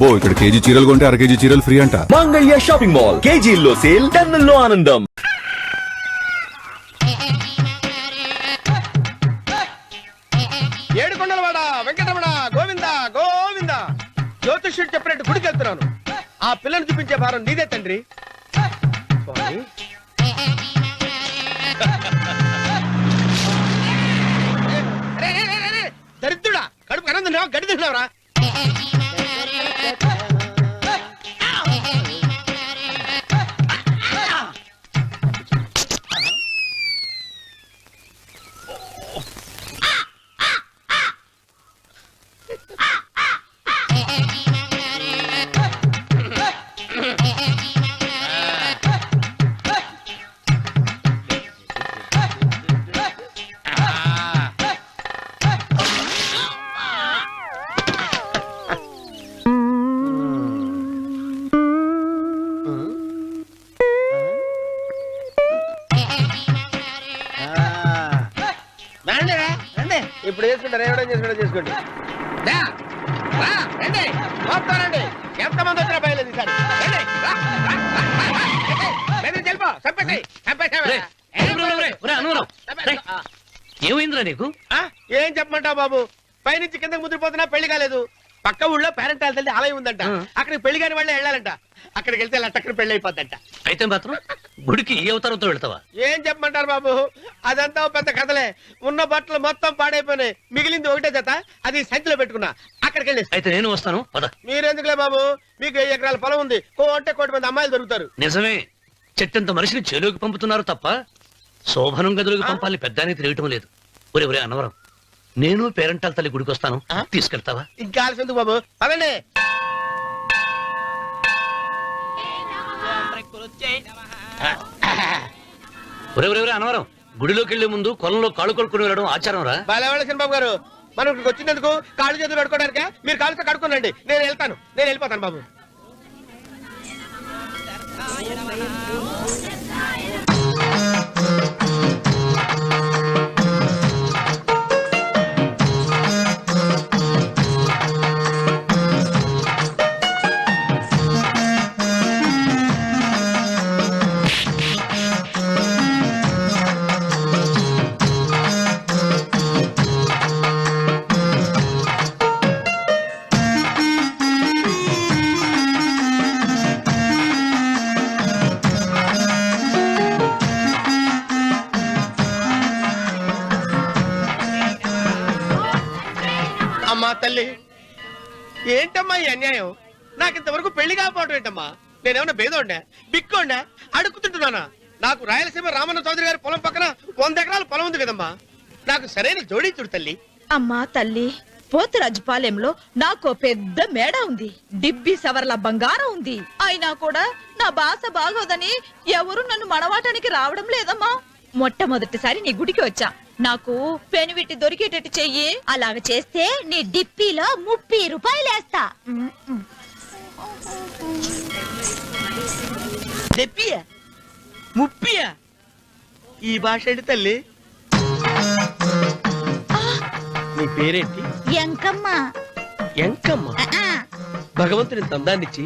అబ్బో ఇక్కడ కేజీ చీరలు కొంటే అర కేజీ చీరలు ఫ్రీ అంట. మంగళ్య షాపింగ్ మాల్, కేజీల్లో సేల్, టన్నుల్లో ఆనందం. ఏడుకొండలవాడ వెంకటరమణ గోవింద గోవింద. జ్యోతిష్యుడు చెప్పినట్టు గుడికి వెళ్తున్నాను. ఆ పిల్లను చూపించే భారం నీదే తండ్రి. స్వామి. దరిద్రుడా, కడుపు కనం తిన్నావా, గడి తిన్నావరా? ఇప్పుడు చేసుకుంటారు, ఎవడో చేసుకుంటా చేసుకోండి. రండి మొత్తం రండి. ఎంతమంది వచ్చినా బయలేదు ఈసారి. ఏమైందిరా నీకు? ఏం చెప్పమంటావు బాబు, పైనుంచి కిందకి ముద్రపోతున్నా పెళ్లి కాలేదు. పక్క ఊళ్ళో పేరెంట్ తల్లి ఆలయం ఉందంట, అక్కడికి పెళ్లి కాని వాళ్ళే వెళ్ళాలంట. అక్కడికి వెళ్తే లట్టక్కన పెళ్లి అయిపోద్దంట. అయితే మాత్రం గుడికి ఏ అవతారంతో వెళ్తావా? ఏం చెప్పమంటారు బాబు, అదంతా పెద్ద కథలే. ఉన్న బట్టలు మొత్తం పాడైపోయినాయి, మిగిలింది ఒకటే జత, అది సంచిలో పెట్టుకున్నా. అక్కడికి వెళ్ళి అయితే నేను వస్తాను. మీరెందుకులే బాబు, మీకు 10 ఎకరాల పొలం ఉంది, అంటే 1 మంది అమ్మాయిలు దొరుకుతారు. నిజమే, చెట్టంత మనిషిని చేలోకి పంపుతున్నారు తప్ప శోభనం గదులకు పంపాలని పెద్దానికి తెలియటం లేదు. ఒరే ఒరే అన్నవరం, నేను పేరెంటాల తల్లి గుడికి వస్తాను, తీసుకెళ్తావా? ఇంకా ఆలస్యం బాబు, పదండి. ఒరే ఒరే ఒరే అన్నవరం, గుడిలోకి వెళ్లే ముందు కొలంలో కాళ్ళు కొడుకుని వెళ్ళడం ఆచారం రా. బాలవాళ్ళ బాబు గారు, మనం ఇక్కడికి వచ్చినందుకు కాళ్ళు చేతులు కడుక్కోవడానికే. మీరు కాళ్ళతో కడుక్కోనండి, నేను వెళ్తాను, నేను వెళ్ళిపోతాను బాబు. అమ్మా తల్లి, ఏంటమ్మా ఈ అన్యాయం? నాకు ఇంతవరకు పెళ్లి కాకపోవడం ఏంటమ్మా? నేనేమన్నా బేదోండా, బిక్కోండా, అడుగుతుంటున్నానా? నాకు రాయలసీమ రామన్న చౌదరి గారి పొలం పక్కన 100 ఎకరాల పొలం ఉంది కదమ్మా. నాకు సరైన జోడించుడు తల్లి. అమ్మా తల్లి, పోతురాజుపాలెంలో నాకు పెద్ద మేడ ఉంది, డిబ్బి సవర్ల బంగారం ఉంది. అయినా కూడా నా భాష బాగోదని ఎవరు నన్ను మనవాటానికి రావడం లేదమ్మా. మొట్టమొదటిసారి నీ గుడికి వచ్చా, నాకు పెనువిట్టి దొరికేటట్టు చెయ్యి. అలాగ చేస్తే నీ డిప్పీలో 30 రూపాయలు వేస్తా. డెప్పియా, ముప్పియా? ఈ భాష ఏంటి తల్లి? నీ పేరేంటి? ఎంకమ్మ. ఎంకమ్మ? భగవంతుని తందాన్నిచ్చి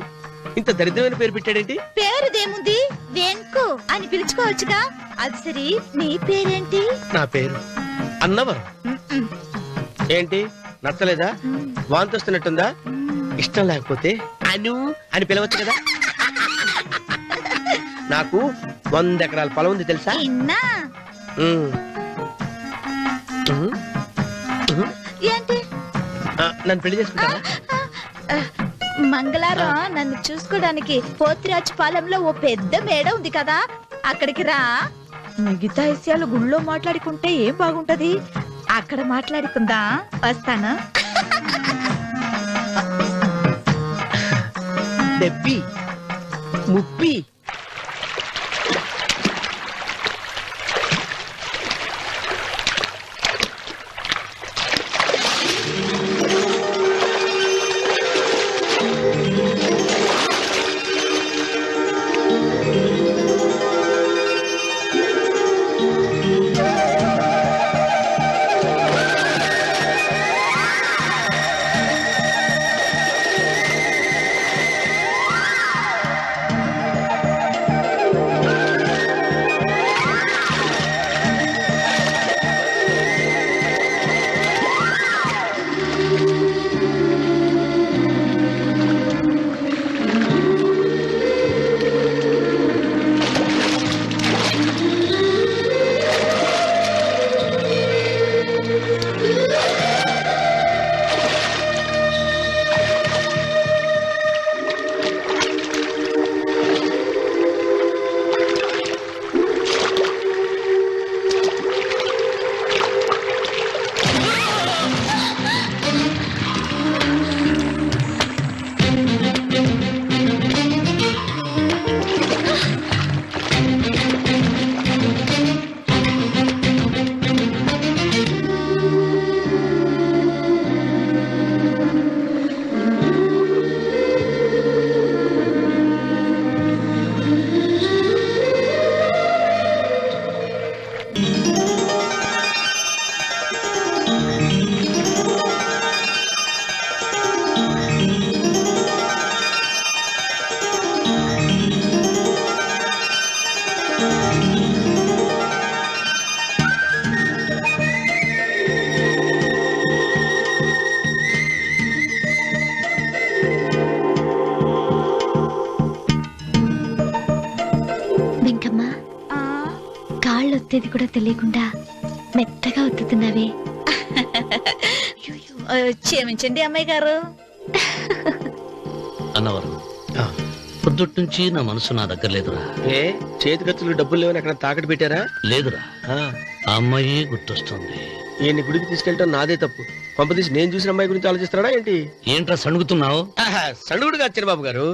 ఇంత దరిద్రమైన పేరు పెట్టాడేంటి? పేరుదేముంది, వెంకు అని పిలుచుకోవచ్చుగా. అది సరి, నీ పేరేంటి? నా పేరు అన్నవరం. ఏంటి నచ్చలేదా? వాంతి వస్తున్నట్టుందా? ఇష్టం లేకపోతే అను అని పిలవచ్చు కదా. నాకు 100 ఎకరాల పొలం ఉంది తెలుసా? ఏంటి? నన్ను పెళ్లి చేసుకుంటావా? మంగళారం నన్ను చూసుకోవడానికి పోతిరాజుపాలెంలో ఓ పెద్ద మేడ ఉంది కదా, అక్కడికి రా. మిగతా విషయాలు గుళ్ళో మాట్లాడుకుంటే ఏం బాగుంటది, అక్కడ మాట్లాడుకుందా. వస్తానా? డెబ్బి ముప్పి. ఒత్తేది కూడా తెలియకుండా మెత్తగా ఒత్తుతున్నావే. క్షమించండి అమ్మాయి గారు. అన్నవరం పొద్దుటి నుంచి నా మనసు నా దగ్గర లేదురా. ఏ చేతి ఖర్చులు డబ్బులు లేవని అక్కడ తాకట్టు పెట్టారా? లేదురా, ఆ అమ్మాయి గుర్తొస్తుంది. ఈయన్ని గుడికి తీసుకెళ్ళటం నాదే తప్పు. పంపదీసి నేను చూసిన అమ్మాయి గురించి ఆలోచిస్తున్నాడా ఏంటి? ఏంట్రా సణుగుతున్నావు? సణుగుడు కాదు చిన్నబాబు గారు,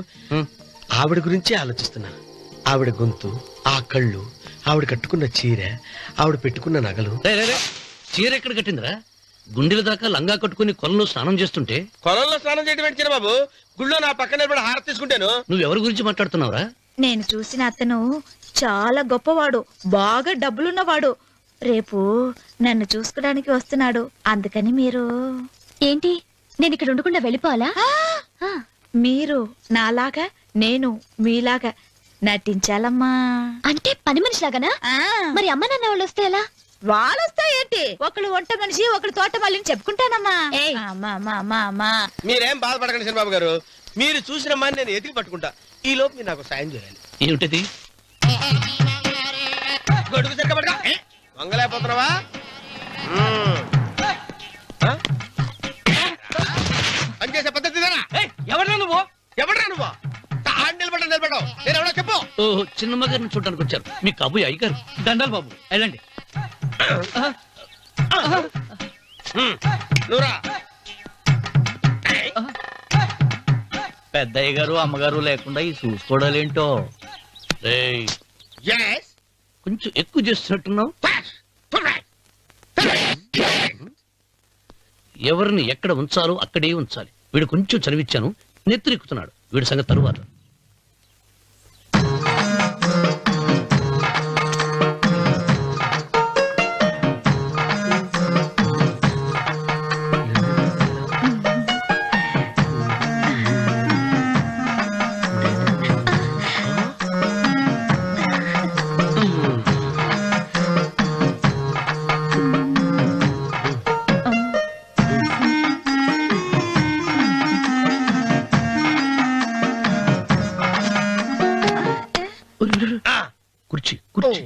ఆవిడ గురించి ఆలోచిస్తున్నా. ఆవిడ గొంతు, ఆ కళ్ళు, ఆవిడ కట్టుకున్న చీర, ఆవిడ పెట్టుకున్న నగలు. చీర ఎక్కడ కట్టిందిరా? గుండెల దాకా లంగా కట్టుకుని కొలను స్నానం చేస్తుంటే కొలంలో స్నానం చేయడం ఏంటి చిన్నబాబు? గుళ్ళో నా పక్కన నిలబడి హారతి తీసుకుంటాను. నువ్వెవరి గురించి మాట్లాడుతున్నావురా? నేను చూసిన అతను చాలా గొప్పవాడు, బాగా డబ్బులున్నవాడు. రేపు నన్ను చూసుకోడానికి వస్తున్నాడు. అందుకని మీరు ఏంటి, నేను ఇక్కడ ఉండకుండా వెళ్ళిపోవాలా? మీరు నాలాగా, నేను మీలాగా నటించాలమ్మా. అంటే పని మనిషిలాగానా? ఆ, మరి అమ్మ నాన్న వాళ్ళు వస్తే ఎలా? వాళ్ళొస్తా ఏంటి? ఒకళ్ళు వంట మనిషి, ఒకళ్ళు తోట మళ్ళీ చెప్పుకుంటానమ్మా. అమ్మా మీరేం బాధపడకండి చిన్నబాబు గారు, మీరు చూసిన అమ్మాయిని నేను ఎతికి పట్టుకుంటా. ఈ లోపు మీరు నాకు సాయం చేయాలి. ఏమిటది? గొడుగు సరిగ్గా పట్టుకో. వంగలేకపోతున్నావా? పనిచేసే పద్ధతి ఎవరా నువ్వు? ఎవడరా నువ్వు? నిలబడ్డావు నేను ఎవడో చెప్పు. ఓ చిన్నమ్మ గారిని చూడడానికి వచ్చారు. మీ కబుయ్య అయ్యగారు. దండాలు బాబు, వెళ్ళండి. నువ్వురా. పెద్దయ్య గారు అమ్మగారు లేకుండా ఈ చూసుకోవడాలేంటో. రేయ్, Yes. కొంచెం ఎక్కువ చేస్తున్నట్టున్నావు. ఎవరిని ఎక్కడ ఉంచాలో అక్కడే ఉంచాలి. వీడు కొంచెం చదివిచ్చాను, నెత్తిరెక్కుతున్నాడు. వీడి సంగతి తరువాత. కుర్చీ కుర్చీ.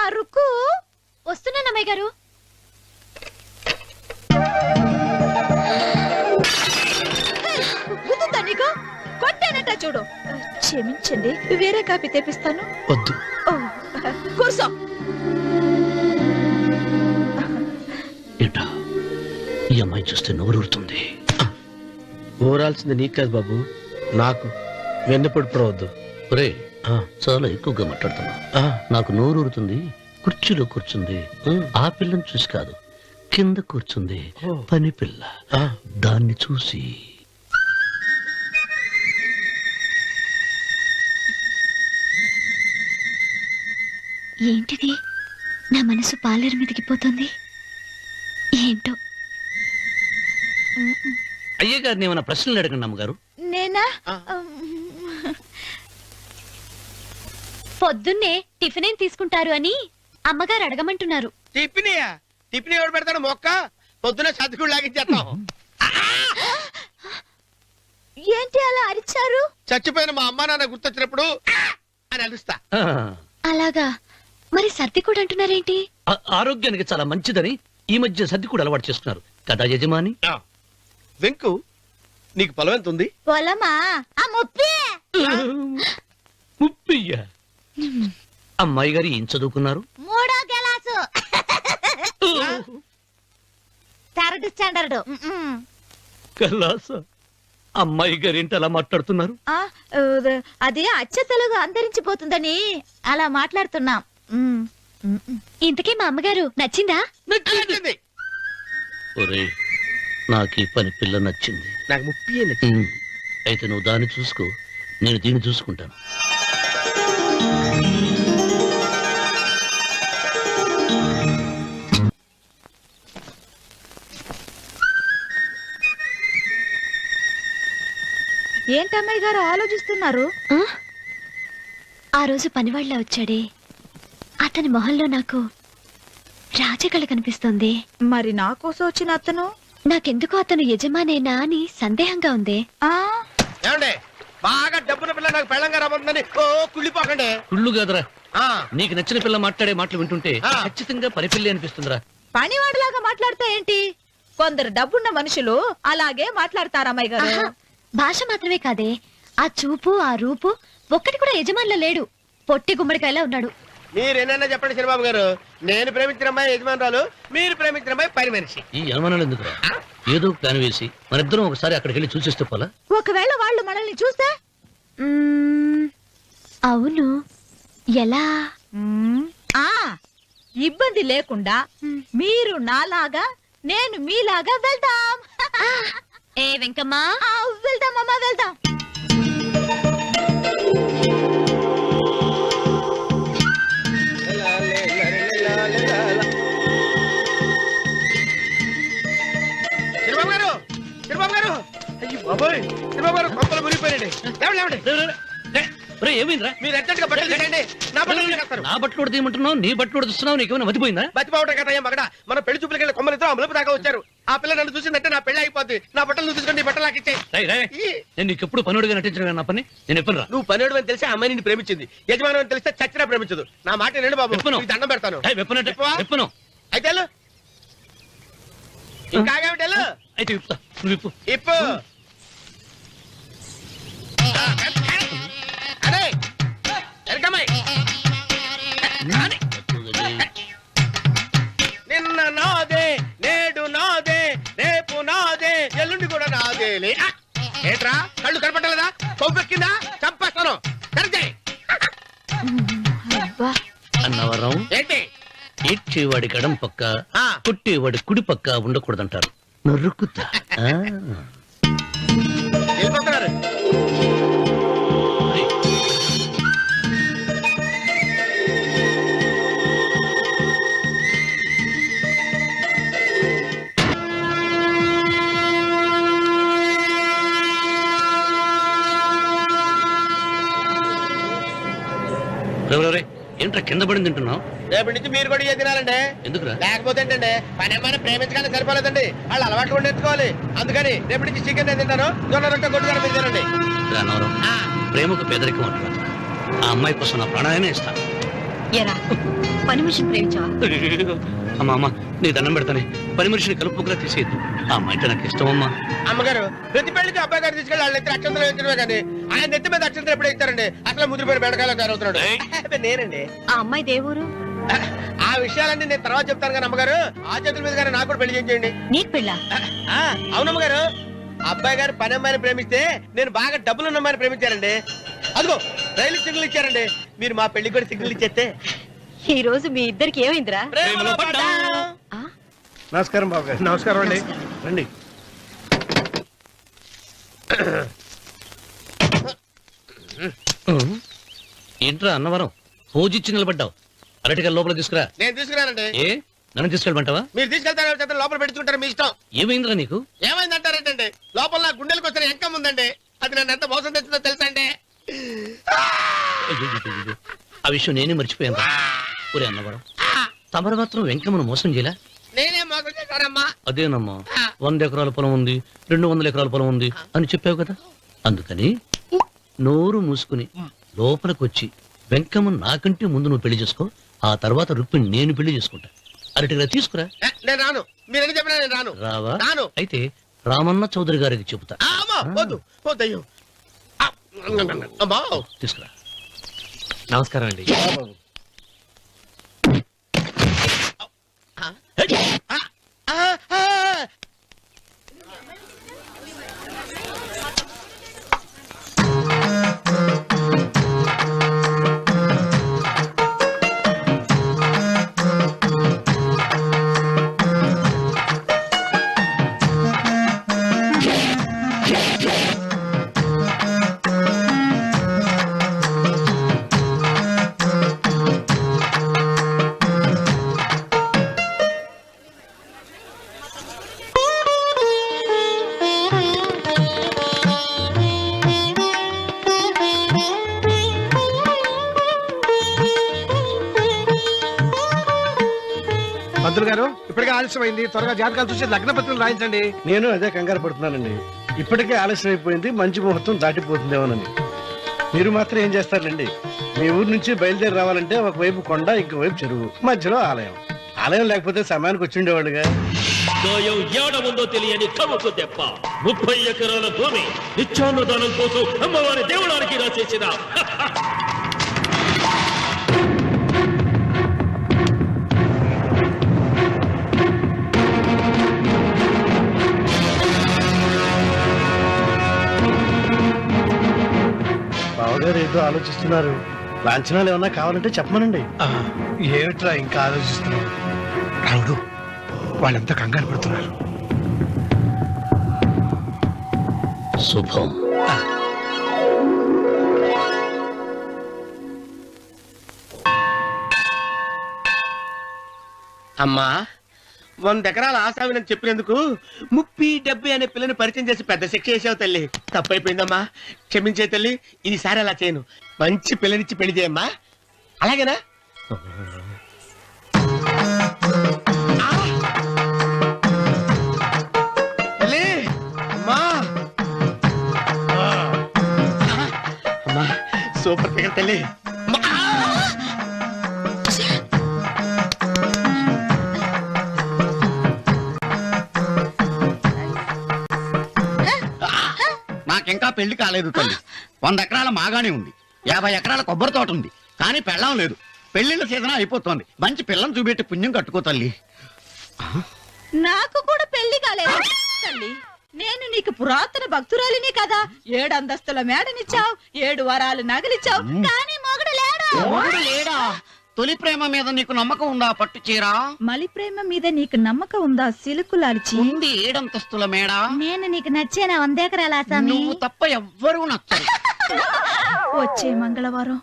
అరుకు వస్తున్నాను అమ్మాయి గారు. గుర్తుందా నీకు? కొట్టానట చూడు. క్షమించండి, వేరే కాపీ తెప్పిస్తాను. వద్దు. ఓ, కూర్చో. ఏంటా, ఈ అమ్మాయి చూస్తే నోరూరుతుంది. ఊరాల్సింది నీకు కాదు బాబు, నాకు. వెన్నపొడి పడవద్దు. ఒరే, చాలా ఎక్కువగా మాట్లాడుతున్నా. నాకు నోరూరుతుంది. కుర్చీలో కూర్చుంది. ఆ పిల్లని చూసి కాదు, కింద కూర్చుంది పని పిల్ల. దాన్ని చూసి ఏంటిది, నా మనసు పాలేరు మీదకి పోతుంది. ఏంటో. అయ్యగారిని ఏమైనా ప్రశ్నలు అడగండి అమ్మగారు. నేనా? పొద్దున్నే టిఫిన్ ఏం తీసుకుంటారు అని అమ్మగారు అడగమంటున్నారు. టిఫినియా? టిఫిన్ ఎవడు పెడతాడు మొక్క? పొద్దున సర్దుకుడు లాగించేస్తాం. ఏంటి అలా అరిచారు? చచ్చిపోయిన మా అమ్మా నాన్న గుర్తొచ్చినప్పుడు అని అలుస్తా. అలాగా? మరి సర్ది కూడా అంటున్నారేంటి? ఆరోగ్యానికి చాలా మంచిదని ఈ మధ్య సర్ది కూడా అలవాటు చేసుకున్నారు కదా యజమాని. వెంకు, నీకు పొలం ఎంత ఉంది? పొలమా? ఆ ముప్పి. ముప్పయ్య. అమ్మాయి గారు ఏం చదువుకున్నారు? 3వ క్లాసు, 3rd స్టాండర్డ్. కలాస. అమ్మాయి గారు ఏంటి అలా మాట్లాడుతున్నారు? అది అచ్చ తెలుగు అంతరించిపోతుందని అలా మాట్లాడుతున్నాం. ఇంతకీ మా అమ్మగారు నచ్చిందా? నచ్చింది. ఒరే, నాకు ఈ పని పిల్ల నచ్చింది. నాకు ముప్పి నచ్చింది. అయితే నువ్వు దాన్ని చూసుకో, నేను దీన్ని చూసుకుంటాను. ఏంటమ్మాయి గారు ఆలోచిస్తున్నారు? ఆ రోజు పనివాళ్ళ వచ్చాడే, అతని మొహంలో నాకు రాజకళ కనిపిస్తోంది. మరి నా కోసం వచ్చిన అతను? నాకెందుకో అతను యజమానేనా అని సందేహంగా ఉంది. ఆ ఏమండి బాగా డబ్బున పిల్ల నాకు పెళ్ళంగా రాబోతుందని ఓ కుళ్ళిపోకండి. కుళ్ళు కాదురా, ఆ, నీకు నచ్చిన పిల్ల మాట్లాడే మాటలు వింటుంటే ఆ. ఖచ్చితంగా పనిపిల్లి అనిపిస్తుందిరా. పనివాడిలాగా మాట్లాడితే ఏంటి? కొందరు డబ్బున్న మనుషులు అలాగే మాట్లాడతారు అమ్మాయి గారు. ఆహా, భాష మాత్రమే కాదే, ఆ చూపు ఆ రూపు ఒక్కటి కూడా యజమానిలో లేడు. పొట్టి గుమ్మడికాయలా ఉన్నాడు. మీరేనన్నా చెప్పండి చిరబాబు గారు, నేను ప్రేమించిన అమ్మాయి యజమానురాలు, మీరు ప్రేమించిన అమ్మాయి పని మనిషి. ఈ అనుమానాలు ఎందుకురా? ఏదో ప్లాన్ వేసి మనిద్దరం ఒకసారి అక్కడికి వెళ్ళి చూసేస్తే పోలా? ఒకవేళ వాళ్ళు మనల్ని చూస్తే మ్మ్, అవును, ఎలా? ఆ ఇబ్బంది లేకుండా మీరు నాలాగా నేను మీలాగా వెళ్దాం. ఏ వెంకమ్మా, ఆ, వెళ్దాం అమ్మా, వెళ్దాం. చిరబాబు గారు, చిరబాబు గారు, అయ్యో బాబోయ్, చిరబాబు గారు కొంపలు మునిగిపోయారండి. లేవండి, లేవండి. ఏమైందిరా? మీరు అర్జెంట్ గా బట్టలు తీసేయండి, నా బట్టలు తీసేస్తారు. నా బట్టలు ఉడతీయమంటున్నావు, నీ బట్టలు ఉడుతున్నావు, నీకేమైనా మతిపోయిందా? బతిపోవటం కదా మగడ, మన పెళ్లి చూపులకి వెళ్ళి కొమ్మలితో అమలుపు దాకా వచ్చారు. ఆ పిల్ల నన్ను చూసిందంటే నా పెళ్లి అయిపోద్ది. నా బట్టలు నువ్వు తీసుకొని నీ బట్టలు నాకు ఇచ్చేయి. రేయ్, రేయ్, నేను నీకు ఎప్పుడు పనుడిగా నటించడం నా పని. నేను ఎప్పుడు రా? నువ్వు పనివాడు అని తెలిసి ఆ అమ్మాయి నిన్ను ప్రేమించింది, యజమాని అని తెలిస్తే చచ్చినా ప్రేమించదు. నా మాట నేను బాబు, విప్పను. నీకు దండం పెడతాను. వెప్పనంటే విప్పవా? వెప్పను. అయితే వెళ్ళు. ఇంకా ఆగేమిటి వెళ్ళు. అయితే విప్పుతా, నువ్వు విప్పు. ఇప్పు. అరే ఎరకమ్మాయి, నిన్న నాదే, నేడు నాదే, రేపు నాదే, ఎల్లుండి కూడా నాదేలే. ఏట్రా కళ్ళు కనపట్టలేదా? కొవ్వెక్కిందా? చంపేస్తాను. కరెక్టే. అబ్బా, అన్నవరం, ఏంటి? ఏడ్చేవాడి గడం పక్క, ఆ. కొట్టేవాడి కుడి పక్క ఉండకూడదంటారు. నరుకుతా. ఆ. వెళ్ళిపోతున్నారు. రేయ్, రేయ్, రేయ్, ఏంట్రా కింద పడింది తింటున్నావు? రేపటి నుంచి మీరు కూడా ఇదే తినాలండి. ఎందుకురా? లేకపోతే ఏంటండి, పని ఏమైనా ప్రేమించగానే సరిపోలేదండి, వాళ్ళు అలవాటు కూడా నేర్చుకోవాలి. అందుకని రేపటి నుంచి చికెన్ నేను తింటాను, జొన్న రొట్టె కొట్టుకొని మీరు తినండి. రా అన్నవరం, ప్రేమకు పేదరికం అంటున్నా. ఆ అమ్మాయి కోసం నా ప్రాణాయనే ఇస్తాను. ఎరా పని మనిషిని ప్రేమించావా? అమ్మా అమ్మా, నీ దండం పెడతానే, పని మనిషిని కలుపుకులా తీసేయద్దు. ఆ అమ్మాయి నాకు ఇష్టం అమ్మా. అమ్మగారు ప్రతి పెళ్లికి అబ్బాయి గారు తీసుకెళ్ళి వాళ్ళ ఎత్తి అక్షంతలు వేయించడమే కానీ ఆయన నెత్తి మీద అక్షంతలు ఎప్పుడు ఇస్తారండి? అసలు ముదిరిపోయిన బెండకాయలు తయారవుతున్నాడు. అబ్బే, నేనండి. ఆ అమ్మాయి దేవురు ఆ విషయాలన్నీ నేను తర్వాత చెప్తాను కానీ అమ్మగారు, ఆ చేతుల మీద కానీ నాకు కూడా పెళ్లి చేయండి. నీకు పెళ్ళా? అవునమ్మగారు, అబ్బాయి గారు పని అమ్మాయిని ప్రేమిస్తే నేను బాగా డబ్బులు ఉన్న అమ్మాయిని ప్రేమించారండి. అదిగో రైలు సిగ్నల్ ఇచ్చారండి. మీరు మా పెళ్లి కూడా సిగ్నల్ ఇచ్చేస్తే ఈ రోజు మీ ఇద్దరికి ఏమైందిరా? ప్రేమలో పడ్డాం. నమస్కారం బాబు గారు. నమస్కారం అండి. రండి. ఏంట్రా అన్నవరం, పూజిచ్చి నిలబడ్డావు? అరటిగా లోపల తీసుకురా. నేను తీసుకురానండి. ఏ, నన్ను తీసుకెళ్ళమంటావా? మీరు తీసుకెళ్తారు, లోపల పెట్టుకుంటారు, మీ ఇష్టం. ఏమైందిరా నీకు? ఏమైందంటారేంటండి? లోపల నా గుండెలకు వచ్చిన ఎంకం ఉందండి, అది నన్ను ఎంత మోసం తెచ్చిందో తెలుసా అండి? అయ్యయ్యయ్యయ్యో, ఆ విషయం నేనే మర్చిపోయాను. ఒరే అన్నవరం, తమరు మాత్రం వెంకమ్మను మోసం చేయలే? నేనే మోసం చేశానమ్మా. అదేనమ్మా, 100 ఎకరాల పొలం ఉంది, 200 ఎకరాల పొలం ఉంది అని చెప్పావు కదా. అందుకని నోరు మూసుకుని లోపలికి వచ్చి వెంకమ్మ నాకంటే ముందు నువ్వు పెళ్లి చేసుకో, ఆ తర్వాత రుక్మిణి నేను పెళ్లి చేసుకుంటా. అరటిగా తీసుకురా. నేను రాను, మీరని చెప్పినా నేను రాను. రావా? రాను. అయితే రామన్న చౌదరి గారికి చెబుతా. అమ్మా, వద్దు వద్దయ్యో. అమ్మా, తీసుకురా. నమస్కారం అండి. పంతులు గారు ఇప్పటికే ఆలస్యమైంది, త్వరగా జాతకాలు చూసి లగ్న పత్రికలు రాయించండి. నేను అదే కంగారు పడుతున్నానండి. ఇప్పటికే ఆలస్యం అయిపోయింది, మంచి ముహూర్తం దాటిపోతుందేమోనని. మీరు మాత్రం ఏం చేస్తారండి? మీ ఊరు నుంచి బయలుదేరి రావాలంటే ఒకవైపు కొండ, ఇంకోవైపు చెరువు, మధ్యలో ఆలయం. ఆలయం లేకపోతే సమయానికి వచ్చి ఉండేవాళ్ళుగా. గాయం ఏడముందో తెలియని కవుకు దెబ్బ 30 ఎకరాల భూమి నిత్యాన్నదానం కోసం అమ్మవారి దేవుడానికి రాసేసిన బావగారు ఏదో ఆలోచిస్తున్నారు. లాంఛనాలు ఏమన్నా కావాలంటే చెప్పమనండి. ఏమిట్రా ఇంకా ఆలోచిస్తున్నావు? రావుడు, వాళ్ళంతా కంగారు పడుతున్నారు. శుభం. అమ్మా 100 ఎకరాల ఆశావినని చెప్పినందుకు 30-70 అనే పిల్లని పరిచయం చేసి పెద్ద శిక్ష చేసావు తల్లి. తప్పైపోయిందమ్మా, క్షమించే తల్లి. ఈసారి అలా చేయను. మంచి పిల్లనిచ్చి పెళ్లి చేయమ్మా, అలాగేనా? తల్లి, అమ్మా అమ్మా, సూపర్ ఫిగర్ తల్లి. నాకింకా పెళ్లి కాలేదు తల్లి. 100 ఎకరాల మాగానే ఉంది, 50 ఎకరాల కొబ్బరి తోట ఉంది, కానీ పెళ్ళం లేదు. పెళ్లిళ్ళ సీజన్ అయిపోతోంది. మంచి పిల్లని చూపెట్టి పుణ్యం కట్టుకో తల్లి. నాకు కూడా పెళ్లి కాలేదు తల్లి. నేను నీకు పురాతన భక్తురాలిని కదా. 7 అంతస్తుల మేడనిచ్చావు, 7 వరాలు నగలిచ్చావు, కానీ మొగుడు లేడు. మొగుడు లేడా? తొలి ప్రేమ మీద నీకు నమ్మకం ఉందా? పట్టు చీర. మలి ప్రేమ మీద నీకు నమ్మకం ఉందా? సిలుకులాల్చి ఉంది 7 అంతస్తుల మేడ. నేను నీకు నచ్చేనా 100 ఎకరాల ఆసామి? నువ్వు తప్ప ఎవ్వరూ నచ్చరు. వచ్చే మంగళవారం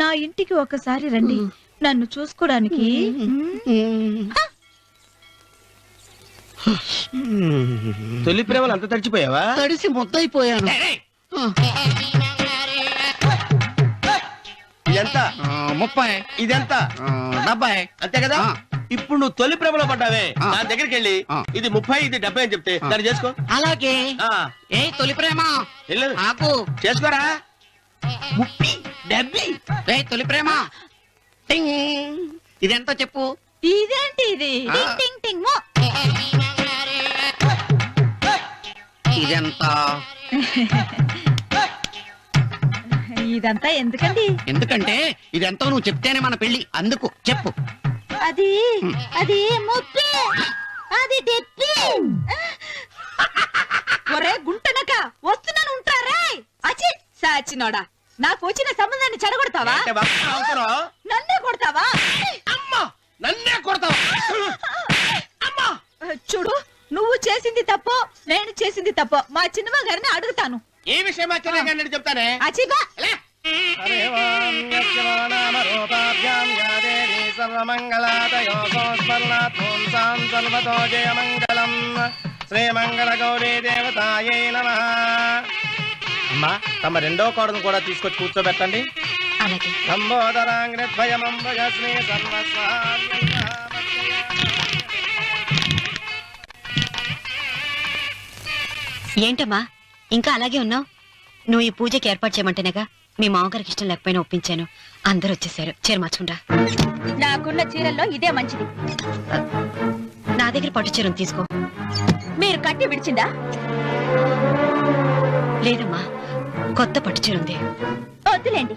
నా ఇంటికి ఒకసారి రండి, నన్ను చూసుకోడానికి. తొలి ప్రేమలు అంత తడిచిపోయావా? తడిసి ముద్దయిపోయాను. ఇదెంత? 30. ఇదెంత? 70. అంతే కదా. ఇప్పుడు నువ్వు తొలి ప్రేమలో పడ్డావే, నా దగ్గరికి వెళ్ళి ఇది 30 ఇది 70 అని చెప్తే దాన్ని చేసుకో. అలాగే. ఏ తొలి ప్రేమ నాకు చేసుకోరా. 30 70. ఏ తొలి ప్రేమ టింగ్. ఇదెంత చెప్పు? ఇదేంటి ఇది? టింగ్ టింగ్ టింగ్ మో. ఇదెంత? ఇదంతా ఎందుకండి? ఎందుకంటే ఇదెంతో నువ్వు చెప్తేనే మన పెళ్లి. అందుకు చెప్పు. అది అది 30, అది 70. ఒరే గుంటనక, వస్తున్నాను ఉంటారే. అచి సాచినోడా, నాకు వచ్చిన సంబంధాన్ని చెడగొడతావా? నన్నే కొడతావా? అమ్మా, నన్నే కొడతావా? అమ్మా, చూడు, నువ్వు చేసింది తప్పో నేను చేసింది తప్పో మా చిన్నమ్మ గారిని అడుగుతాను. ఏ విషయం ఆశ్చర్యంగా చెప్తానే. అచిబా శ్రీమంగళ గౌరీ దేవతాయే నమః. అమ్మా, తమ రెండో కోడను కూడా తీసుకొచ్చి కూర్చోబెట్టండి. అలాగే. సంబోధరాంగ్రద్వయమంబగస్మి సర్వస్వామ్య. ఏంటమ్మా ఇంకా అలాగే ఉన్నావు? నువ్వు ఈ పూజకి ఏర్పాటు చేయమంటేనేగా మీ మామగారికి ఇష్టం లేకపోయినా ఒప్పించాను. అందరూ వచ్చేసారు. చీర మార్చుకుంటా. నాకున్న చీరల్లో ఇదే మంచిది. నా దగ్గర పట్టు చీరను తీసుకో. మీరు కట్టి విడిచిందా? లేదమ్మా, కొత్త పట్టు చీర ఉంది. వద్దులేండి.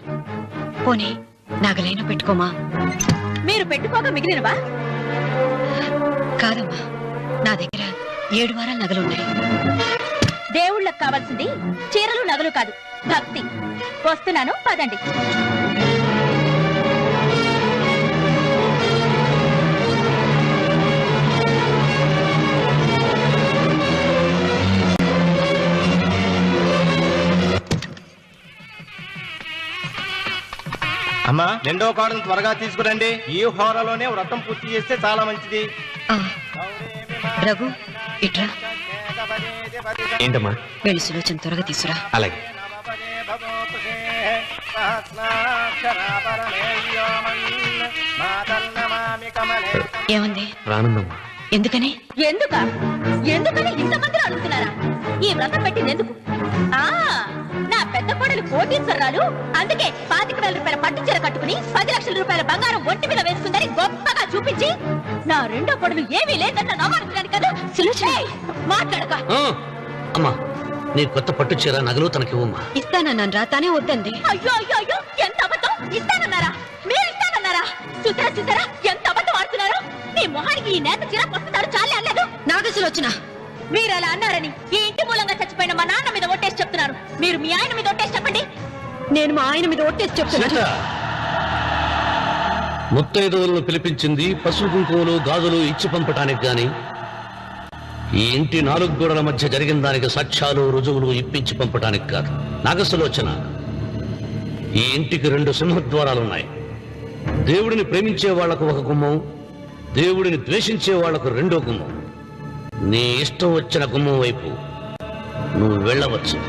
పోనీ నాగలైనా పెట్టుకోమా. మీరు పెట్టుకోక మిగిలినవా? కాదమ్మా, నా దగ్గర 7 వారాల నగలున్నాయి. దేవుళ్ళకి కావాల్సింది చీరలు నగలు కాదు, భక్తి. వస్తున్నాను, పదండి. అమ్మా, రెండో కోడను త్వరగా తీసుకురండి. ఈ హోరాలోనే వ్రతం పూర్తి చేస్తే చాలా మంచిది. రఘు, ఇట్రా. ఏంటమ్మా? వెళ్ళి సులోచన త్వరగా తీసురా. అలాగే. సహస్రాక్షరా పరమేశ్వరమన్ మాతన్నమామి కమలే ఏముంది? రానుందమ్మా. ఎందుకని? ఎందుకని ఇంతమంది అడుగుతున్నారా? ఈ వ్రతం పెట్టింది ఎందుకు? నా పెద్ద కోడలు కోటీశ్వరరాలు, అందుకే 25,000 రూపాయల పట్టు చీర కట్టుకుని 10 లక్షల రూపాయల బంగారం ఒంటి మీద వేసుకుందని గొప్పగా చూపించి, నా రెండో కోడలు ఏమీ లేదన్న నమ్మడానికి కదా. మాట్లాడక. అమ్మా, నీ కొత్త పట్టు చీర నగలు తనకివ్వమ్మా. ఇస్తానన్నాను రా, తానే వద్దంది. అయ్యో అయ్యో అయ్యో, ఎంత అబద్ధం! ఇస్తానన్నారా? మీరు ఇస్తానన్నారా? చూసారా ఎంత అబద్ధం ఆడుతున్నారు? మీ మొహానికి ఈ నేత చీర వస్తున్నారు చాలే అనలేదు. నాగసులోచన, మీరు అలా అన్నారని ఈ ఇంటి మూలంగా చచ్చిపోయిన మా నాన్న మీద ఒట్టేసి చెప్తున్నారు. మీరు మీ ఆయన మీద ఒట్టేసి చెప్పండి. నేను మా ఆయన మీద ఒట్టేసి చెప్తున్నాను. ముత్తైదువులను పిలిపించింది పసుపు కుంకుమలు గాజులు ఇచ్చి పంపటానికి గాని, ఈ ఇంటి 4 గోడల మధ్య జరిగిన దానికి సాక్ష్యాలు రుజువులు ఇప్పించి పంపటానికి కాదు. నాగసులోచన, ఈ ఇంటికి 2 సింహద్వారాలున్నాయి. దేవుడిని ప్రేమించే వాళ్లకు ఒక గుమ్మం, దేవుడిని ద్వేషించే వాళ్లకు 2వ గుమ్మం. నీ ఇష్టం వచ్చిన గుమ్మం వైపు నువ్వు వెళ్ళవచ్చు.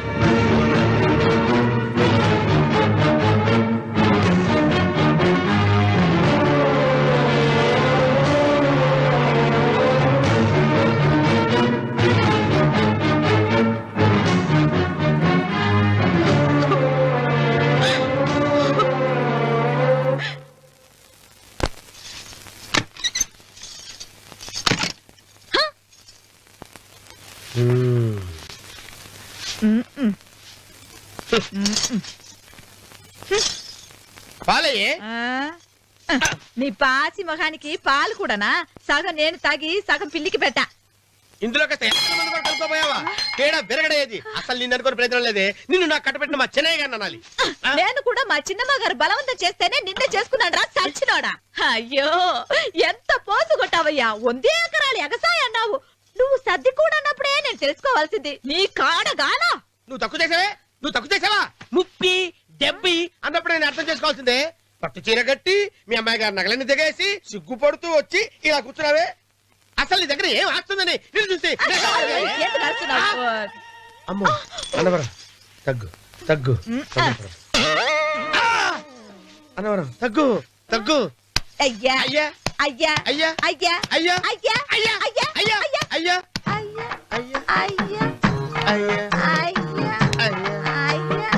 పాలయ్యే. నీ పాసి మొహానికి పాలు కూడానా? సగం నేను తాగి సగం పిల్లికి పెట్టా. ఇందులో కలుపుకోపోయావా? తేడా బెరగడేది. అసలు నిన్ను అనుకుని ప్రయత్నం లేదే. నిన్ను నాకు కట్టబెట్టిన మా చెన్నయ్య గారిని అనాలి. నేను కూడా మా చిన్నమ్మ గారు బలవంతం చేస్తేనే నిన్నే చేసుకున్నాడు రా సచ్చినోడా. అయ్యో, ఎంత పోసు కొట్టావయ్యా! 100 ఎకరాలు ఎగసాయ అన్నావు. నువ్వు సర్ది కూడా అన్నప్పుడే నేను తెలుసుకోవాల్సింది. నీ కాడగానా? నువ్వు తక్కువ చేసావా? 30, 70 అన్నప్పుడు నేను అర్థం చేసుకోవాల్సిందే. పట్టు చీర కట్టి మీ అమ్మాయి గారు నగలన్నీ దిగేసి సిగ్గుపడుతూ వచ్చి ఇలా కూర్చున్నావే. అసలు నీ దగ్గర ఏం ఆస్తుందని నేను చూసి. ఎందుకు అరుస్తున్నావు? అమ్మో, అన్నవరం తగ్గు. అన్నవరం తగ్గు. అయ్యా అయ్యా అయ్యా అయ్యా అయ్యా అయ్యా అయ్యా అయ్యా అయ్యా అయ్యా అయ్యా అయ్యా అయ్యా అయ్యా అయ్యా అయ్యా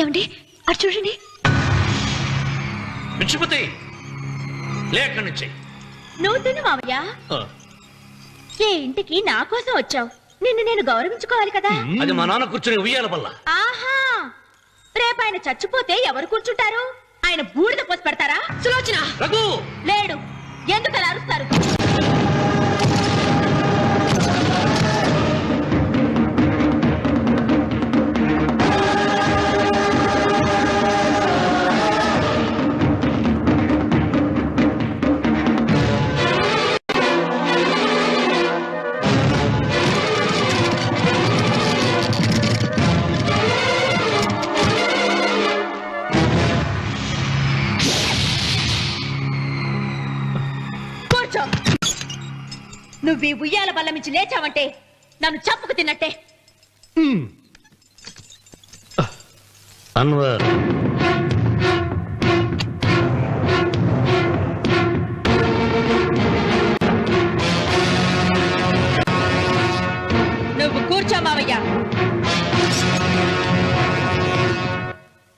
ఏమండి, అటు చూడండి. పిచ్చిపోతే లేక్కడి నుంచి. నువ్వు తిను మావయ్య. ఏ ఇంటికి నా కోసం వచ్చావు. నిన్ను నేను గౌరవించుకోవాలి కదా. అది మా నాన్న కూర్చుని ఉయ్యాల వల్ల. ఆహా, రేపు ఆయన చచ్చిపోతే ఎవరు కూర్చుంటారు? ఆయన బూడిద పోసి పెడతారా? సులోచన రఘు లేడు. ఎందుకు అలా అరుస్తారు? నువ్వు ఈ ఉయ్యాల బల్ల మించి లేచావంటే నన్ను చంపుకు తిన్నట్టే. అన్వర్, నువ్వు కూర్చో మావయ్య.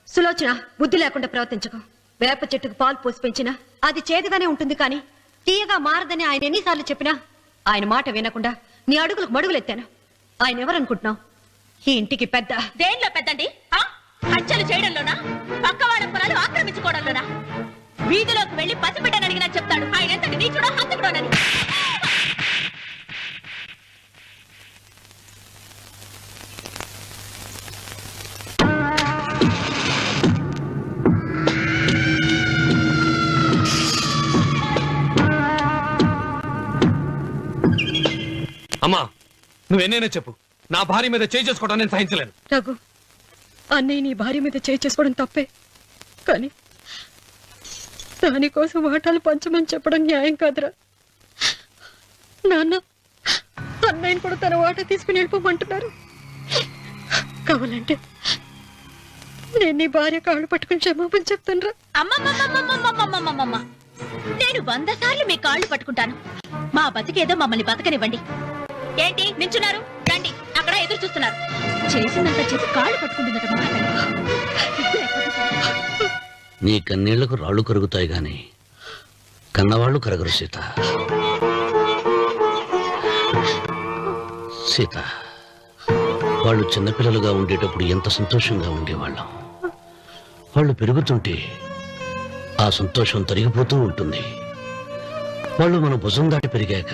సులోచన, బుద్ధి లేకుండా ప్రవర్తించకు. వేప చెట్టుకు పాలు పోసి పెంచినా అది చేదుగానే ఉంటుంది, కానీ తీయగా మారదని ఆయన ఎన్నిసార్లు చెప్పినా ఆయన మాట వినకుండా నీ అడుగులకు మడుగులెత్తాను. ఆయన ఎవరనుకుంటున్నావు? ఈ ఇంటికి పెద్ద. దేనిలో పెద్దండి? హత్యలు చేయడంలోనా? పక్కవాడ పొలాలు ఆక్రమించుకోవడంలోనా? వీధిలోకి వెళ్లి పసిబిడ్డని అడిగినా చెప్తాడు ఆయన ఎంతటి నీచుడో హంతకుడోనని. అమ్మా, నువ్వెన్నైనా చెప్పు, నా భార్య మీద చేయి చేసుకోవడం నేను సహించలేను. రఘు, అన్నయ్య నీ భార్య మీద చేయి చేసుకోవడం తప్పే, కానీ దానికోసం వాటాలు పంచమని చెప్పడం న్యాయం కాదురా. నాన్న అన్నయ్యని కూడా తన వాటా తీసుకుని వెళ్ళిపోమంటున్నారు. కావాలంటే నేను నీ భార్య కాళ్ళు పట్టుకుని క్షమాపణ చెప్తాను రా. అమ్మమ్మమ్మమ్మమ్మమ్మమ్మమ్మమ్మ నేను 100 సార్లు మీ కాళ్ళు పట్టుకుంటాను. మా బతికేదో మమ్మల్ని బతకనివ్వండి. ఏంటి నించున్నారు? రండి, అక్కడ ఎదురు చూస్తున్నారు. చేసినంత చేసి కాళ్ళు పట్టుకుంటుందట మా తల్లి. నీ కన్నీళ్లకు రాళ్ళు కరుగుతాయి గాని కన్నవాళ్ళు కరగరు సీత. సీత, వాళ్ళు చిన్నపిల్లలుగా ఉండేటప్పుడు ఎంత సంతోషంగా ఉండేవాళ్ళం. వాళ్ళు పెరుగుతుంటే ఆ సంతోషం తరిగిపోతూ ఉంటుంది. వాళ్ళు మన భుజం దాటి పెరిగాక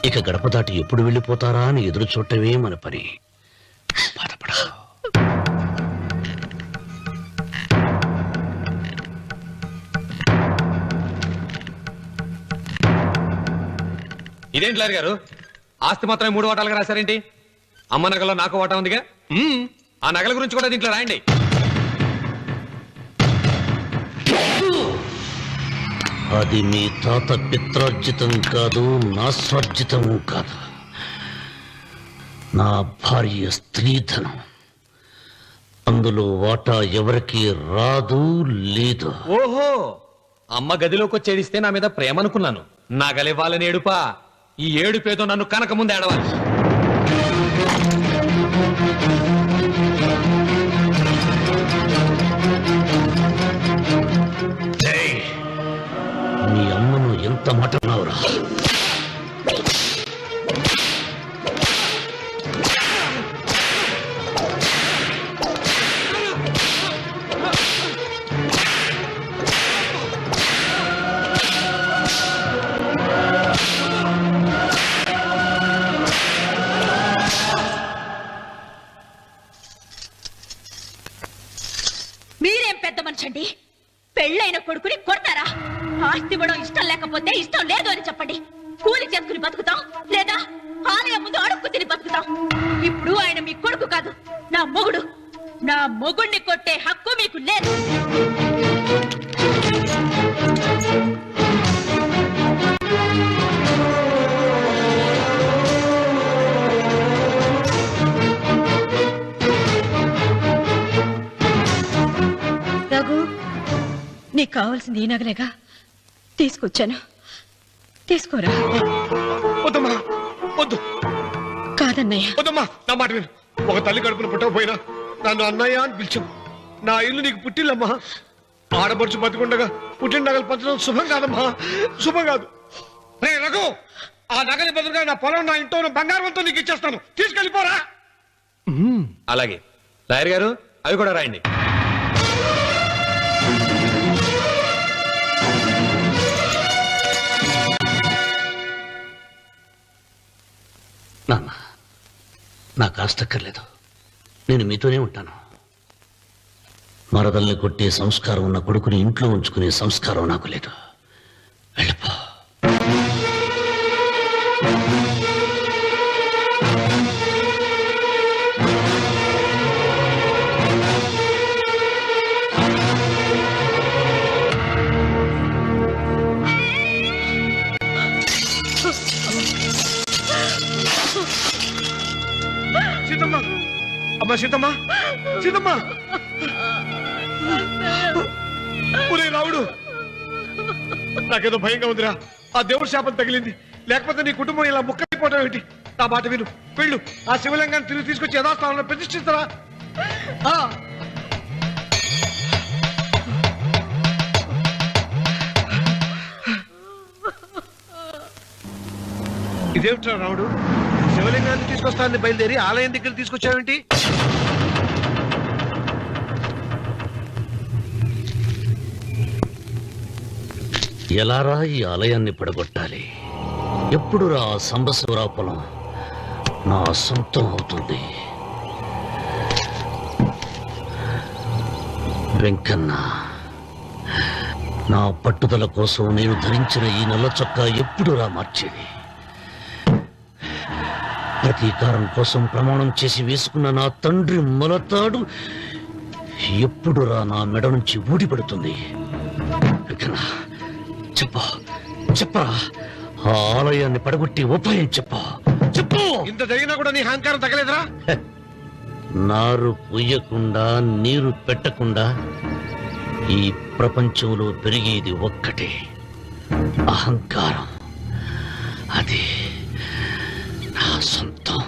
ఇక గడప దాటి ఎప్పుడు వెళ్ళిపోతారా అని ఎదురు చూడటమే మన పని. బాధపడ. ఇదేంటి లాయర్ గారు, ఆస్తి మాత్రమే 3 వాటాలుగా రాశారేంటి? అమ్మ నగలో నాకు వాటా ఉందిగా. ఆ నగల గురించి కూడా దీంట్లో రాయండి. అది మీ తాత పిత్రార్జితం కాదు, నా స్వార్జితం కాదు. నా భార్య స్త్రీధనం. అందులో వాటా ఎవరికి రాదు లేదు. ఓహో, అమ్మ గదిలోకి వచ్చేడిస్తే నా మీద ప్రేమ అనుకున్నాను. నగలివ్వాలని ఏడుపా. ఈ ఏడుపేదో నన్ను కనక ముందు ఏడవాలి. నీ అమ్మను ఎంత మాట అన్నావురా? మీరేం పెద్ద మనిషి అండి? పెళ్ళైన కొడుకుని కొడతారా? ఆస్తి ఇవ్వడం ఇష్టం లేకపోతే ఇష్టం లేదు అని చెప్పండి. కూలి చేసుకుని బతుకుతాం, లేదా ఆలయం ముందు అడుక్కు తిని బతుకుతాం. ఇప్పుడు ఆయన మీ కొడుకు కాదు, నా మొగుడు. నా మొగుడిని కొట్టే హక్కు మీకు లేదు. రఘు, నీకు కావాల్సింది ఈ నగలేగా తీసుకొచ్చాను. తీసుకోరా. వద్దమ్మా, వద్దు. కాదన్నయ్య. వద్దమ్మా, నా మాట విను. ఒక తల్లి కడుపున పుట్టకపోయినా నన్ను అన్నయ్య అని పిలిచావు. నా ఇల్లు నీకు పుట్టిల్లమ్మా. ఆడపడుచు బతికుండగా పుట్టిన నగలు పంచడం శుభం కాదమ్మా, శుభం కాదు. రే రఘు, ఆ నగలి బదులుగా నా పొలం, నా ఇంట్లో ఉన్న బంగారంతో నీకు ఇచ్చేస్తాను. తీసుకెళ్ళిపోరా. అలాగే లాయర్ గారు, అవి కూడా రాయండి. నాన్న, నాకు ఆస్తక్కర్లేదు. నేను మీతోనే ఉంటాను. మరదల్ని కొట్టే సంస్కారం ఉన్న కొడుకుని ఇంట్లో ఉంచుకునే సంస్కారం నాకు లేదు. వెళ్ళిపో. సీతమ్మ, అమ్మా సీతమ్మ, సీతమ్మ. ఒరే రావుడు, నాకేదో భయంగా ఉందిరా. ఆ దేవుడి శాపం తగిలింది. లేకపోతే నీ కుటుంబం ఇలా ముక్కైపోవడం ఏంటి? నా మాట విను, వెళ్ళు. ఆ శివలింగాన్ని తిరిగి తీసుకొచ్చి యథాస్థానంలో ప్రతిష్ఠిస్తారా? ఇదేమిట్రా రావుడు, శివలింగాన్ని తీసుకొస్తానని బయలుదేరి ఆలయం దగ్గర తీసుకొచ్చావేంటి? ఎలారా ఈ ఆలయాన్ని పడగొట్టాలి? ఎప్పుడు రా సంబశివరావు పొలం నా సొంతం అవుతుంది? వెంకన్న, నా పట్టుదల కోసం నేను ధరించిన ఈ నల్ల చొక్కా ఎప్పుడు రా మార్చేది? ప్రతీకారం కోసం ప్రమాణం చేసి వేసుకున్న నా తండ్రి మొలతాడు ఎప్పుడు రా నా మెడ నుంచి ఊడిపడుతుంది? చెప్పికన్నా చెప్పు చెప్పరా ఆ ఆలయాన్ని పడగొట్టి ఉపాయం చెప్పు చెప్పు. ఇంత జరిగినా కూడా నీ అహంకారం తగ్గలేదురా? నారు పొయ్యకుండా నీరు పెట్టకుండా ఈ ప్రపంచంలో పెరిగేది ఒక్కటే, అహంకారం. అది నా సొంతం.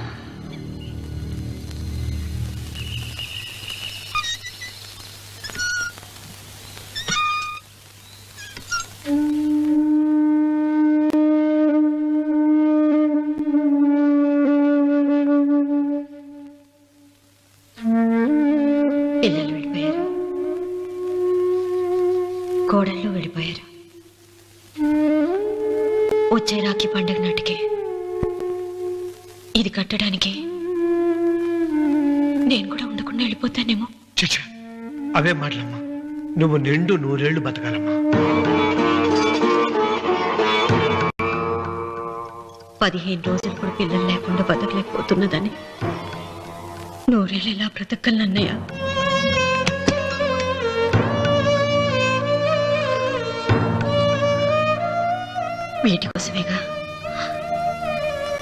పిల్లలు వెళ్ళిపోయారు, కోడళ్ళు వెళ్ళిపోయారు. వచ్చే రాఖీ పండుగ నాటికి ఇది కట్టడానికి నేను కూడా ఉండకుండా వెళ్ళిపోతానేమో. చిచ్చ, అవే మాటలమ్మా. నువ్వు నిండు 100 ఏళ్ళు బతకాలమ్మా. 15 రోజులు కూడా పిల్లలు లేకుండా బతకలేకపోతున్నదని 100 ఏళ్ళు ఎలా బ్రతకలన్నయ్య? వీటి కోసమేగా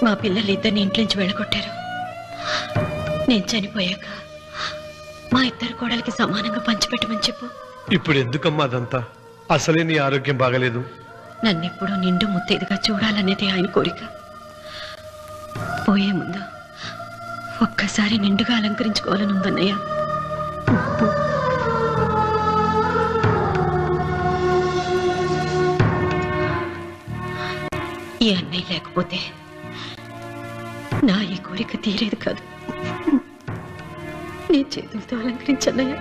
మా పిల్లలు ఇద్దరిని ఇంట్లో నుంచి వెళ్ళగొట్టారు. నేను చనిపోయాక మా ఇద్దరు కోడలికి సమానంగా పంచిపెట్టమని చెప్పు. ఇప్పుడు ఎందుకమ్మా అదంతా? అసలే నీ ఆరోగ్యం బాగలేదు. నన్నెప్పుడు నిండు ముత్తైదుగా చూడాలనేది ఆయన కోరిక. పోయే ముందు ఒక్కసారి నిండుగా అలంకరించుకోవాలని ఉందన్నయ్య. ఈ అన్నయ్య లేకపోతే నా ఈ కోరిక తీరేది కాదు. నీ చేతులతో అలంకరించన్నయ్య.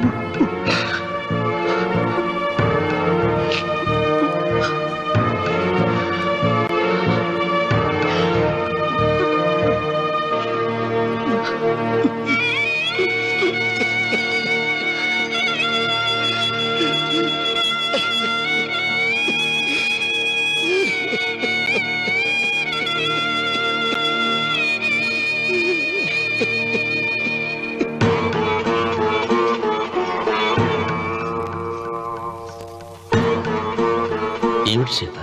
ఏమిటి సీత?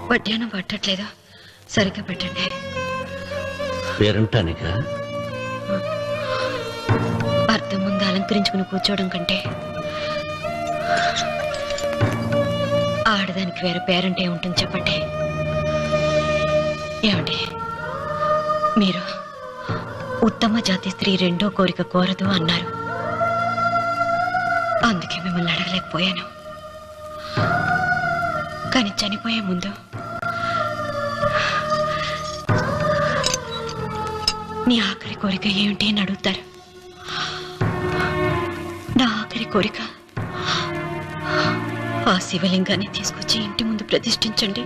వడ్డానం పట్టట్లేదు, సరిగ్గా పెట్టండి. పేరంటానికా? అర్థం ముందు అలంకరించుకుని కూర్చోవడం కంటే ఆడదానికి వేరే పేరంటే ఉంటుంది చెప్పండి. ఏమండి, మీరు ఉత్తమ జాతి స్త్రీ రెండో కోరిక కోరదు అన్నారు. అందుకే మిమ్మల్ని అడగలేకపోయాను. కానీ చనిపోయే ముందు నీ ఆఖరి కోరిక ఏమిటి అని అడుగుతారు. నా ఆఖరి కోరిక ఆ శివలింగాన్ని తీసుకొచ్చి ఇంటి ముందు ప్రతిష్ఠించండి.